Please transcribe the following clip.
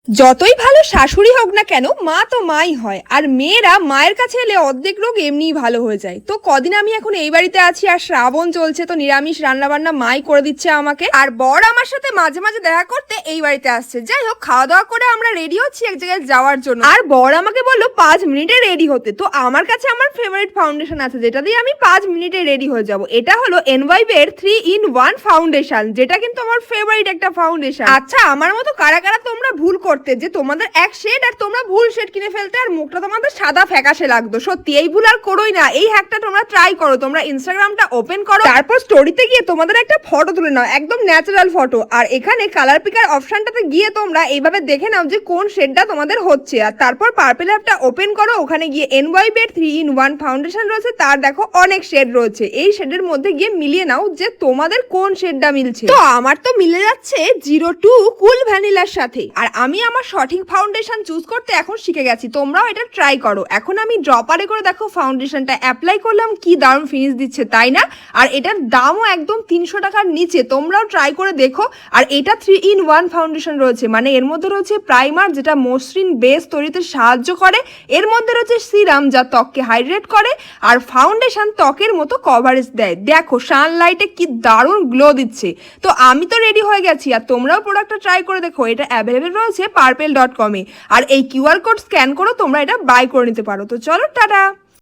যতই ভালো শাশুড়ি হোক না কেন, মা তো মাই হয়। আর মেয়েরা মায়ের কাছে এলে অর্ধেক রোগ এমনিই ভালো হয়ে যায়। তো কদিন আমি এখন এই বাড়িতে আছি আর শ্রাবণ চলছে, তো নিরামিষ রান্না বান্না মাই করে দিচ্ছে আমাকে। আর বর আমার সাথে মাঝে মাঝে দেখা করতে এই বাড়িতে আসছে। যাই হোক, খাওয়া দাওয়া করে আমরা রেডি হচ্ছি এক জায়গায় যাওয়ার জন্য। আর বর আমাকে বললো 5 মিনিটে রেডি হতে। তো আমার কাছে আমার ফেভারিট ফাউন্ডেশন আছে, যেটা দিয়ে আমি 5 মিনিটে রেডি হয়ে যাব। এটা হলো NYB এর 3-in-1 ফাউন্ডেশন, যেটা কিন্তু আমার ফেভারিট একটা ফাউন্ডেশন। আচ্ছা, আমার মতো কারা কারা তোমরা ভুল করতে যে তোমাদের এক শেড আর তোমরা ভুল শেড কিনে ফেলতে আর মুখটা তোমাদের সাদা ফ্যাকাশে লাগতো। সত্যি এই ভুল আর করোই না। এই হ্যাকটা তোমরা ট্রাই করো। তোমরা ইনস্টাগ্রামটা ওপেন করো, তারপর স্টোরিতে গিয়ে তোমাদের একটা ফটো তুলে নাও, একদম ন্যাচারাল ফটো। আর এখানে কালার পিকার অপশনটাতে গিয়ে তোমরা এইভাবে দেখে নাও যে কোন শেডটা তোমাদের হচ্ছে। আর তারপর পার্পল অ্যাপটা ওপেন করো, ওখানে গিয়ে NYB এর 3-in-1 ফাউন্ডেশন রয়েছে, তার দেখো অনেক শেড রয়েছে। এই শেডের মধ্যে গিয়ে মিলিয়ে নাও যে তোমাদের কোন শেডটা মিলছে। তো আমার তো মিলে যাচ্ছে 02 কুল ভ্যানিলার সাথে। আর আমি আমার সঠিক ফাউন্ডেশন চুজ করতে এখন শিখে গেছি। তোমরাও এটা ট্রাই করো। এখন আমি ড্রপারে করে দেখো ফাউন্ডেশনটা অ্যাপ্লাই করলাম, কি দারুণ ফিনিশ দিচ্ছে, তাই না? আর এটার দামও একদম 300 টাকার নিচে। তোমরাও ট্রাই করে দেখো। আর এটা 3-in-1 ফাউন্ডেশন রয়েছে, মানে এর মধ্যে রয়েছে প্রাইমার, যেটা মসৃণ বেস তৈরিতে সাহায্য করে। এর মধ্যে রয়েছে সিরাম, যা ত্বককে হাইড্রেট করে। আর ফাউন্ডেশন ত্বকের মতো কভারেজ দেয়। দেখো সানলাইটে কি দারুণ গ্লো দিচ্ছে। তো আমি তো রেডি হয়ে গেছি, আর তোমরাও প্রোডাক্টটা ট্রাই করে দেখো। এটা অ্যাভেলেবেল রয়েছে purple.com এ। আর এই QR কোড স্ক্যান করো, তোমরা এটা বাই করে নিতে পারো। তো চলো, টাটা।